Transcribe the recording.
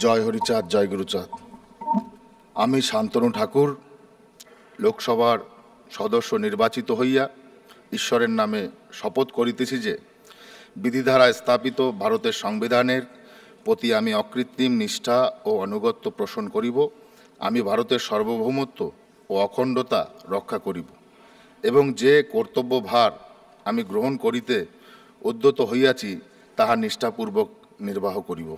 জয় হরিচাঁদ, জয় গুরুচাঁদ। আমি শান্তনু ঠাকুর, লোকসভার সদস্য নির্বাচিত হইয়া ঈশ্বরের নামে শপথ করিতেছি যে বিধিধারায় স্থাপিত ভারতের সংবিধানের প্রতি আমি অকৃত্রিম নিষ্ঠা ও আনুগত্য পোষণ করিব। আমি ভারতের সার্বভৌমত্ব ও অখণ্ডতা রক্ষা করিব এবং যে কর্তব্যভার আমি গ্রহণ করিতে উদ্যত হইয়াছি তাহা নিষ্ঠাপূর্বক নির্বাহ করিব।